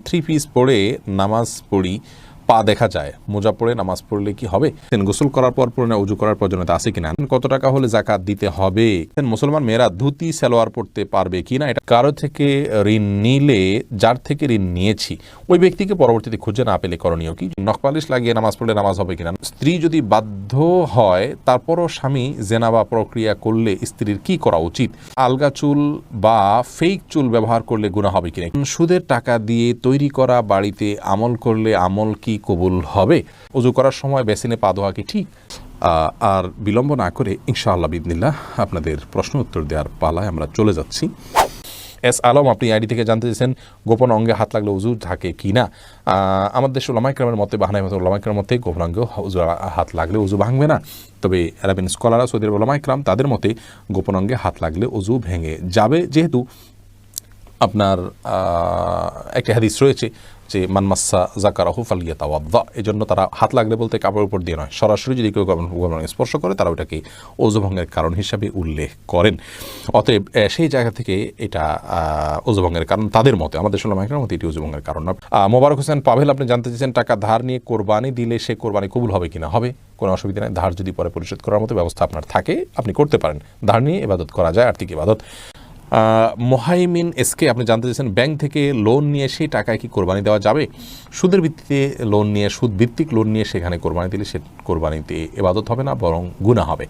Three piece পরে নামাজ পড়ি, পা দেখা যায়, মোজা পরে নামাজ পড়লে কি হবে? গোসল করার পর পরে উজু করার প্রয়োজনীয়তা আছে কিনা, কত টাকা হলে যাকাত দিতে হবে, মুসলমান মেয়েরা ধুতি সালোয়ার পড়তে পারবে কিনা, এটা কারো থেকে ঋণ নিলে যার থেকে ঋণ নিয়েছি ওই ব্যক্তিকে পরবর্তীতে খুঁজে না পেলে করণীয় কি? নখপালিশ লাগিয়ে নামাজ পড়লে নামাজ হবে কিনা, স্ত্রী যদি বাধ্য হয় তারপরও স্বামী জেনাবা প্রক্রিয়া করলে স্ত্রীর কি করা উচিত, আলগা চুল বা ফেক চুল ব্যবহার করলে গুনাহ হবে কিনা, সুদের টাকা দিয়ে তৈরি করা বাড়িতে আমল করলে আমল কি কবুল হবে, ওযু করার সময় বেসিনে পা ধোয়া কি ঠিক? আর বিলম্ব না করে ইনশাআল্লাহ বিদিনিল্লাহ আপনাদের প্রশ্ন উত্তর দেওয়ার পালায় আমরা চলে যাচ্ছি। এস আলম আপনি আইডি থেকে জানতে চেয়েছেন গোপন অঙ্গে হাত লাগলে উজু থাকে কি না। আমাদের দেশে ওলামা ইকরামের মতে, বাহানাই মতে ওলামা ইকরামের মতে গোপন অঙ্গে হাত লাগলে উজু ভাঙবে না। তবে আরবিন স্কলাররা সৌদি আরবের ওলামা ইকরাম তাদের মতে গোপন অঙ্গে হাত লাগলে উজু ভেঙে যাবে, যেহেতু আপনার একটা হাদিস রয়েছে যে মানমাসা জাকারাহু ফালিয়াতাওয়াদ্দা, এই জন্য তারা হাত লাগলে বলতে কাপড়ের উপর দিয়ে নয়, সরাসরি যদি কেউ স্পর্শ করে তারা ওটাকে ওযু ভঙ্গের কারণ হিসাবে উল্লেখ করেন। অতএব সেই জায়গা থেকে এটা ওযু ভঙ্গের কারণ তাদের মতে, আমাদের ওলামায়ে মতে এটি ওযু ভঙ্গের কারণ না। মোবারক হোসেন পাভেল আপনি জানতে চেয়েছেন টাকা ধার নিয়ে কোরবানি দিলে সে কোরবানি কবুল হবে কিনা। হবে, কোনো অসুবিধা নেই। ধার যদি পরে পরিশোধ করার মতো ব্যবস্থা আপনার থাকে আপনি করতে পারেন, ধার নিয়ে ইবাদত করা যায়, আর্থিক ইবাদত। মোহাইমিন এসকে আপনি জানতে চাইছেন ব্যাংক থেকে লোন নিয়ে সেই টাকায় কি কোরবানি দেওয়া যাবে? সুদের ভিত্তিতে লোন নিয়ে, সুদ ভিত্তিক লোন নিয়ে সেখানে কোরবানি দিলে সে কোরবানিতে ইবাদত হবে না, বরং গুনাহ হবে।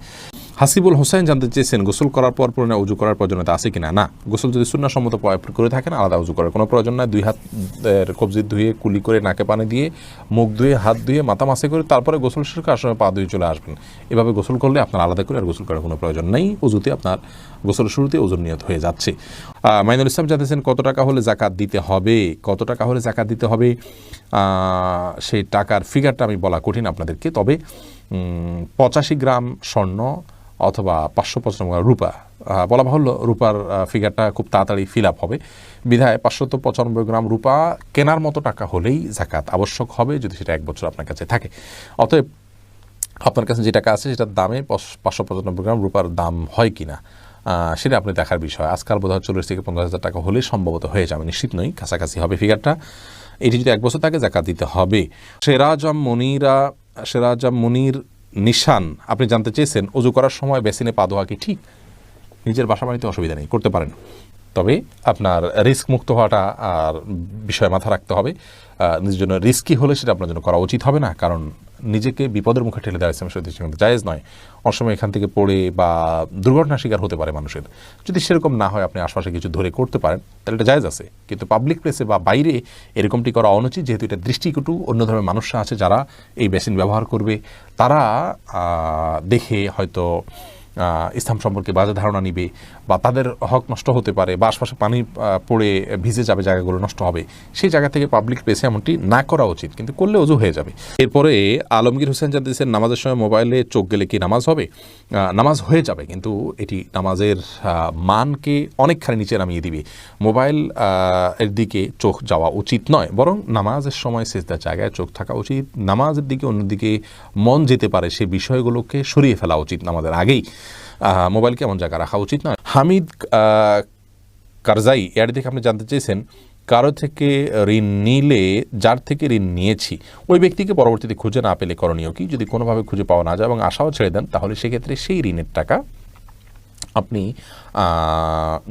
হাসিবুল হোসেন জানতে চেয়েছেন গোসল করার পর পরে উজু করার প্রয়োজনীয়তা আছে কিনা। না, গোসল যদি সুন্নাহ সম্মত করে থাকেন আলাদা উজু করার কোনো প্রয়োজন নয়। দুই হাতের কবজি ধুয়ে, কুলি করে, নাকে পানি দিয়ে, মুখ ধুয়ে, হাত ধুয়ে, মাথা মাসে করে তারপরে গোসল শেষ করে আসলে পা ধুয়ে চলে আসবেন। এভাবে গোসল করলে আপনার আলাদা করে আর গোসল করার কোনো প্রয়োজন নেই। উজুতে আপনার গোসলের শুরুতে ওযুর নিয়ত হয়ে যাচ্ছে। মাইনুল ইসলাম জানতেছেন কত টাকা হলে যাকাত দিতে হবে, কত টাকা হলে যাকাত দিতে হবে সেই টাকার ফিগারটা আমি বলা কঠিন আপনাদেরকে। তবে 85 গ্রাম স্বর্ণ অথবা 595 গ্রাম রূপা, বলা বাহুল্য রূপার ফিগারটা খুব তাড়াতাড়ি ফিল আপ হবে, বিধায় 595 গ্রাম রূপা কেনার মতো টাকা হলেই যাকাত আবশ্যক হবে, যদি সেটা 1 বছর আপনার কাছে থাকে। অতএব আপনার কাছে যে টাকা আছে সেটার দামে 595 গ্রাম রূপার দাম হয় কিনা সেটা আপনি দেখার বিষয়। আজকাল বোধহয় 40 থেকে 50,000 টাকা হলে সম্ভবত হয়ে যাবে, নিশ্চিত নই, কাছাকাছি হবে ফিগারটা। এটি যদি 1 বছর থাকে যাকাত দিতে হবে। সেরাজাম মনির নিশান আপনি জানতে চেয়েছেন ওযু করার সময় বেসিনে পা ধোয়া কি ঠিক? নিজের বাসা বাড়িতে অসুবিধা নেই, করতে পারেন, তবে আপনার রিস্ক মুক্ত হওয়াটা আর বিষয় মাথা রাখতে হবে। নিজের জন্য রিস্কি হলে সেটা আপনার জন্য করা উচিত হবে না, কারণ নিজেকে বিপদের মুখে ঠেলে দেওয়া ইসলামের সাথে কিন্তু জায়েজ নয়। অনেক সময় এখান থেকে পড়ে বা দুর্ঘটনার শিকার হতে পারে মানুষের। যদি সেরকম না হয় আপনি আশপাশে কিছু ধরে করতে পারেন তাহলে এটা জায়েজ আছে, কিন্তু পাবলিক প্লেসে বা বাইরে এরকমটি করা অনুচিত, যেহেতু এটা দৃষ্টিকটু। অন্য ধরনের মানুষরা আছে যারা এই বেসিন ব্যবহার করবে, তারা দেখে হয়তো ইসলাম সম্পর্কে বাজে ধারণা নিবে, বা তাদের হক নষ্ট হতে পারে, বা আশপাশে পানি পড়ে ভিজে যাবে, জায়গাগুলো নষ্ট হবে। সেই জায়গা থেকে পাবলিক প্লেসে এমনটি না করা উচিত, কিন্তু করলে ওযু হয়ে যাবে। এরপরে আলমগীর হোসেন জানতেছেন নামাজের সময় মোবাইলে চোখ গেলে কি নামাজ হবে? নামাজ হয়ে যাবে, কিন্তু এটি নামাজের মানকে অনেকখানি নিচে নামিয়ে দিবে। মোবাইল এর দিকে চোখ যাওয়া উচিত নয়, বরং নামাজের সময় সিজদার জায়গায় চোখ থাকা উচিত। নামাজের দিকে অন্যদিকে মন যেতে পারে সেই বিষয়গুলোকে সরিয়ে ফেলা উচিত নামাজের আগেই। মোবাইলকে এমন জায়গা রাখা উচিত নয়। হামিদ কারজাই এর দিকে আপনি জানতে চেয়েছেন কারো থেকে ঋণ নিলে যার থেকে ঋণ নিয়েছি ওই ব্যক্তিকে পরবর্তীতে খুঁজে না পেলে করণীয় কি? যদি কোনোভাবে খুঁজে পাওয়া না যায় এবং আশাও ছেড়ে দেন, তাহলে সেক্ষেত্রে সেই ঋণের টাকা আপনি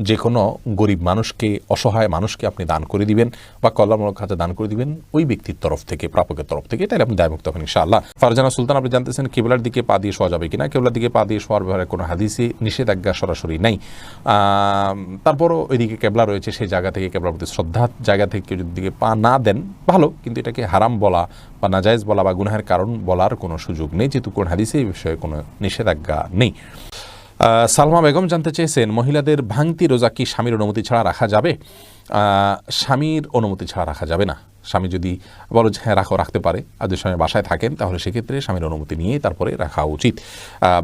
যে কোনো গরিব মানুষকে, অসহায় মানুষকে আপনি দান করে দিবেন বা কল্যাণমূলক খাতে দান করে দিবেন ওই ব্যক্তির তরফ থেকে, প্রাপকের তরফ থেকে, তাহলে আপনি দায়মুক্ত হবেন ইনশাআল্লাহ। ফারজানা সুলতান আপনি জানতেছেন কিবলার দিকে পা দিয়ে শোয়া যাবে কিনা। কিবলার দিকে পা দিয়ে শোয়ার ব্যাপারে কোনো হাদিসে নিষেধাজ্ঞা সরাসরি নাই, তারপরও ওইদিকে কেবলা রয়েছে, সেই জায়গা থেকে কেবলার প্রতি শ্রদ্ধার জায়গা থেকে কেউ যদি দিকে পা না দেন ভালো, কিন্তু এটাকে হারাম বলা বা নাজায়েজ বলা বা গুনাহের কারণ বলার কোনো সুযোগ নেই, যেহেতু কোন হাদিসে এই বিষয়ে কোনো নিষেধাজ্ঞা নেই। সালমা বেগম জানতে চেয়েছেন মহিলাদের ভাঙতি রোজা কি স্বামীর অনুমতি ছাড়া রাখা যাবে? স্বামীর অনুমতি ছাড়া রাখা যাবে না। স্বামী যদি বলো যে হ্যাঁ রাখতে পারে, আর যদি স্বামী বাসায় থাকেন তাহলে সেক্ষেত্রে স্বামীর অনুমতি নিয়ে তারপরে রাখা উচিত।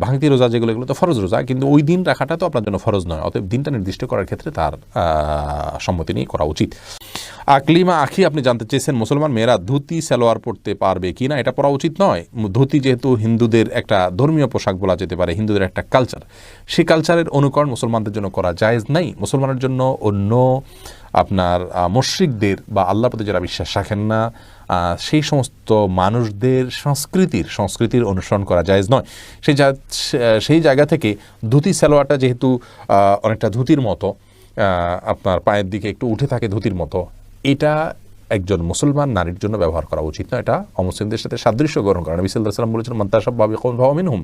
ভাঙতি রোজা যেগুলো, এগুলো তো ফরজ রোজা, কিন্তু ওই দিন রাখাটা তো আপনার জন্য ফরজ নয়, অতএব দিনটা নির্দিষ্ট করার ক্ষেত্রে তার সম্মতি নিয়ে করা উচিত। আকলিমা আখি আপনি জানতে চেয়েছেন মুসলমান মেয়েরা ধুতি সালোয়ার পরতে পারবে কি না। এটা পরা উচিত নয়। ধুতি যেহেতু হিন্দুদের একটা ধর্মীয় পোশাক বলা যেতে পারে, হিন্দুদের একটা কালচার, সেই কালচারের অনুকরণ মুসলমানদের জন্য করা জায়েজ নাই। মুসলমানের জন্য অন্য আপনার মুশরিকদের বা আল্লাহর প্রতি যারা বিশ্বাস রাখেন না সেই সমস্ত মানুষদের সংস্কৃতির অনুসরণ করা জায়েজ নয়। সেই জায়গা থেকে ধুতি সালোয়ারটা যেহেতু অনেকটা ধুতির মতো, আপনার পায়ের দিকে একটু উঠে থাকে ধুতির মতো, এটা একজন মুসলমান নারীর জন্য ব্যবহার করা উচিত না। এটা অমুসলিমদের সাথে সাদৃশ্য গ্রহণ করা। নবী সাল্লাল্লাহু আলাইহি ওয়াসাল্লাম বলেছেন, মান তাশাব্বাহা বিকওমিন মিনহুম,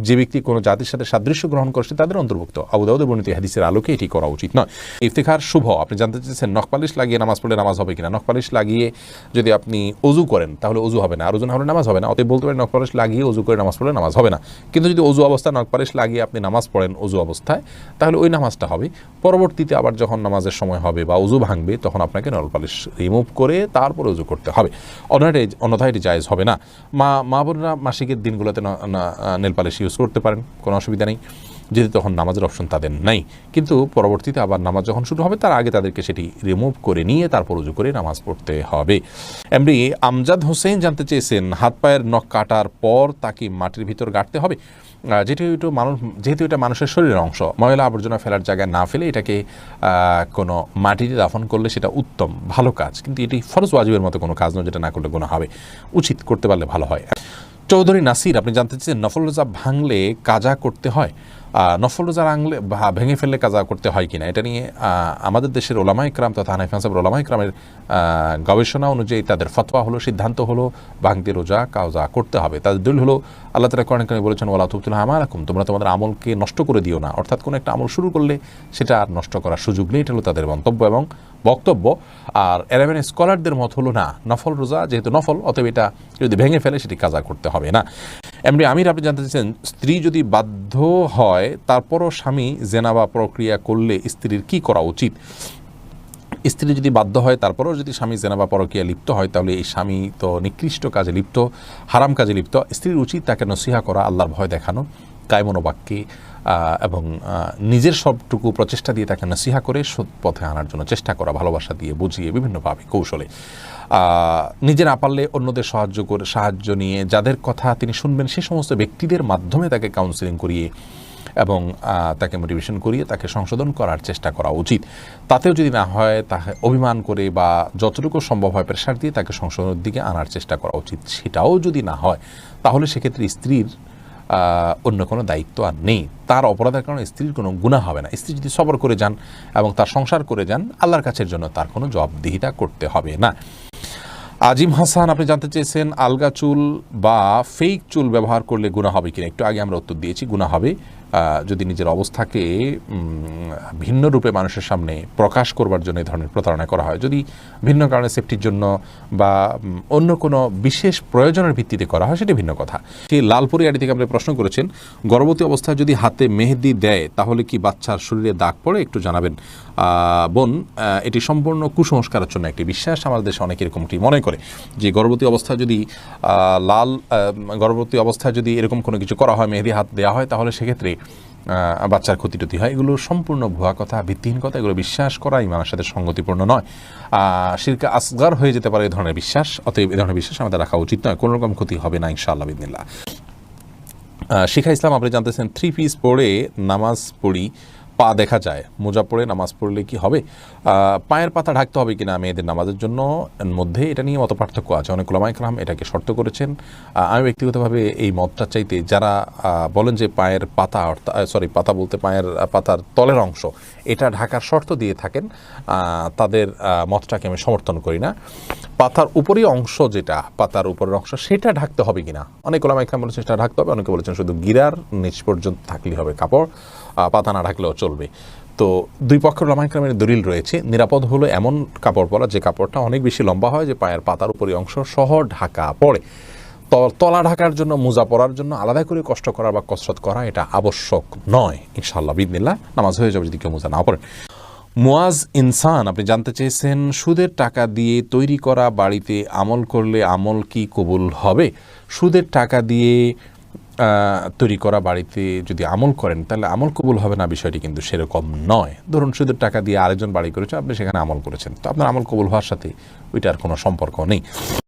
যে ব্যক্তি কোনো জাতির সাথে সাদৃশ্য গ্রহণ করছে তাদের অন্তর্ভুক্ত। আবু দাউদের বর্ণিত হাদিসের আলোকে এটি করা উচিত নয়। ইফতিখার শুভ। আপনি জানতে চাইছেন নখপালিশ লাগিয়ে নামাজ পড়লে নামাজ হবে কিনা। নখপালিশ লাগিয়ে যদি আপনি ওযু করেন তাহলে ওযু হবে না, আর ওযু না হলে নামাজ হবে না। অতএব বলতে পারেন নখপালিশ লাগিয়ে ওযু করে নামাজ পড়লে নামাজ হবে না। কিন্তু যদি ওযু অবস্থায় নখপালিশ লাগিয়ে আপনি নামাজ পড়েন ওযু অবস্থায়, তাহলে ওই নামাজটা হবে। পরবর্তীতে আবার যখন নামাজের সময় হবে বা ওযু ভাঙবে তখন আপনাকে নখপালিশ রিমুভ করে তারপর ওযু করতে হবে, অন্যথায় এটি জায়েজ হবে না। মা বোনরা মাসিকের দিনগুলোতে নেল পালিশ ইউজ করতে পারেন, কোনো অসুবিধা নেই, যেহেতু তখন নামাজের অপশন তাদের নাই। কিন্তু পরবর্তীতে আবার নামাজ যখন শুরু হবে তার আগে তাদেরকে সেটি রিমুভ করে নিয়ে তারপর উজু করে নামাজ পড়তে হবে। এমনি আমজাদ হোসেন জানতে চেয়েছেন, হাত পায়ের নখ কাটার পর তাকে মাটির ভিতর গাঁটতে হবে, যেহেতু এটা মানুষের শরীরের অংশ, ময়লা আবর্জনা ফেলার জায়গায় না ফেলে এটাকে কোনো মাটিতে দাফন করলে সেটা উত্তম, ভালো কাজ। কিন্তু এটি ফরজ ওয়াজিবের মতো কোনো কাজ নয় যেটা না করলে গুনাহ হবে, উচিত করতে পারলে ভালো হয়। চৌধুরী নাসির আপনি জানতে চাচ্ছেন, নফল রোজা ভাঙলে কাজা করতে হয়, নফল রোজা ভেঙে ফেললে কাজা করতে হয় কিনা, এটা নিয়ে আমাদের দেশের ওলামা ইকরাম তথা হানাফি মাযহাবের ওলামা ইকরামের গবেষণা অনুযায়ী তাদের ফতোয়া হলো, সিদ্ধান্ত হলো ভাঙতে রোজা কাজা করতে হবে। তাদের দলিল হলো আল্লাহ তাআলা কোরআনে কারিমে বলেছেন, ওয়ালা তুবতিলু আমালাকুম, তোমরা তোমাদের আমলকে নষ্ট করে দিও না। অর্থাৎ কোনো একটা আমল শুরু করলে সেটা আর নষ্ট করার সুযোগ নেই, এটা হলো তাদের মন্তব্য এবং বক্তব্য। আর এরাবিয়ান স্কলারদের মত হলো না, নফল রোজা যেহেতু নফল অতএব এটা যদি ভেঙে ফেলে সেটি কাজা করতে হবে না। এমনি আমির আপনি জানতে চাচ্ছেন, স্ত্রী যদি বাধ্য হয় তারপরও স্বামী জেনাবা প্রক্রিয়া করলে স্ত্রীর কি করা উচিত? স্ত্রী যদি বাধ্য হয় তারপরেও যদি স্বামী জেনাবা পরকীয়া লিপ্ত হয় তাহলে এই স্বামী তো নিকৃষ্ট কাজে লিপ্ত, হারাম কাজে লিপ্ত। স্ত্রীর উচিত তাকে নসিহা করা, আল্লাহর ভয় দেখানো, কায়মনোবাক্যে এবং নিজের সবটুকু প্রচেষ্টা দিয়ে তাকে নসিহা করে সৎ পথে আনার জন্য চেষ্টা করা, ভালোবাসা দিয়ে বুঝিয়ে বিভিন্নভাবে কৌশলে। নিজে না পারলে অন্যদের সাহায্য নিয়ে যাদের কথা তিনি শুনবেন সে সমস্ত ব্যক্তিদের মাধ্যমে তাকে কাউন্সিলিং করিয়ে এবং তাকে মোটিভেশন করিয়ে তাকে সংশোধন করার চেষ্টা করা উচিত। তাতেও যদি না হয় তাকে অভিমান করে বা যতটুকু সম্ভব হয় প্রেশার দিয়ে তাকে সংশোধনের দিকে আনার চেষ্টা করা উচিত। সেটাও যদি না হয় তাহলে সেক্ষেত্রে স্ত্রীর অন্য কোনো দায়িত্ব আর নেই, তার অপরাধের কারণে স্ত্রীর কোনো গুনাহ হবে না। স্ত্রী যদি সবর করে যান এবং তার সংসার করে যান, আল্লাহর কাছের জন্য তার কোনো জবাবদিহিতা করতে হবে না। আজিম হাসান আপনি জানতে চেয়েছেন, আলগা চুল বা ফেক চুল ব্যবহার করলে গুনাহ হবে কিনা। একটু আগে আমরা উত্তর দিয়েছি, গুনাহ হবে যদি নিজের অবস্থাকে ভিন্ন রূপে মানুষের সামনে প্রকাশ করবার জন্য এই ধরনের প্রতারণা করা হয়। যদি ভিন্ন কারণে সেফটির জন্য বা অন্য কোনো বিশেষ প্রয়োজনের ভিত্তিতে করা হয় সেটা ভিন্ন কথা। সেই লালপুরিয়াড়ি থেকে আপনি প্রশ্ন করেছেন, গর্ভবতী অবস্থায় যদি হাতে মেহেদি দেয় তাহলে কি বাচ্চার শরীরে দাগ পড়ে, একটু জানাবেন। বোন, এটি সম্পূর্ণ কুসংস্কারের জন্য একটি বিশ্বাস। আমাদের দেশে অনেকে এরকমটি মনে করে যে গর্ভবতী অবস্থায় যদি এরকম কোনো কিছু করা হয়, মেহেদি হাত দেওয়া হয়, তাহলে সেক্ষেত্রে বাচ্চার ক্ষতি হয়। এগুলো সম্পূর্ণ ভুয়া কথা, ভিত্তিহীন কথা। এগুলো বিশ্বাস করা ইমানের সাথে সঙ্গতিপূর্ণ নয়, শিরকে আসগার হয়ে যেতে পারে এই ধরনের বিশ্বাস। অতএব এই ধরনের বিশ্বাস আমাদের রাখা উচিত নয়। কোনো রকম ক্ষতি হবে না ইনশাআল্লাহ বিদিনিল্লাহ। শিখা ইসলাম আপনি জানতেছেন, 3 পিস পরে নামাজ পড়ি, পা দেখা যায়, মোজা পড়ে নামাজ পড়লে কি হবে? পায়ের পাতা ঢাকতে হবে কিনা মেয়েদের নামাজের জন্য মধ্যে এটা নিয়ে মত পার্থক্য আছে। অনেক ওলামা ইকরাম এটাকে শর্ত করেছেন। আমি ব্যক্তিগতভাবে এই মতটা চাইতে যারা বলেন যে পায়ের পাতা পাতা বলতে পায়ের পাতার তলের অংশ এটা ঢাকার শর্ত দিয়ে থাকেন, তাদের মতটাকে আমি সমর্থন করি না। পাতার উপরের অংশ, যেটা পাতার উপরের অংশ সেটা ঢাকতে হবে কিনা, অনেক ওলামা ইকরাম বলেছেন সেটা ঢাকতে হবে, অনেকে বলেছেন শুধু গিরার নিচ পর্যন্ত থাকলেই হবে কাপড়, পাতা না ঢাকলেও চলবে। তো দুই পক্ষের ওলামা ইকরামের দলিল রয়েছে। নিরাপদ হলো এমন কাপড় পরা যে কাপড়টা অনেক বেশি লম্বা হয়, যে পায়ের পাতার উপরের অংশ সহ ঢাকা পড়ে। তলা ঢাকার জন্য, মোজা পরার জন্য আলাদা করে কষ্ট করা বা কসরত করা এটা আবশ্যক নয়। ইনশাআল্লাহ বিদিনিল্লাহ নামাজ হয়ে যাবে যদি কেউ মোজা না পড়েন। মুয়াজ ইনসান আপনি জানতে চেয়েছেন, সুদের টাকা দিয়ে তৈরি করা বাড়িতে আমল করলে আমল কি কবুল হবে? সুদের টাকা দিয়ে তৈরি করা বাড়িতে যদি আমল করেন তাহলে আমল কবুল হবে না, বিষয়টি কিন্তু সেরকম নয়। ধরুন সুদের টাকা দিয়ে আরেকজন বাড়ি করেছে, আপনি সেখানে আমল করেছেন, তো আপনার আমল কবুল হওয়ার সাথে ওইটার কোনো সম্পর্ক নেই।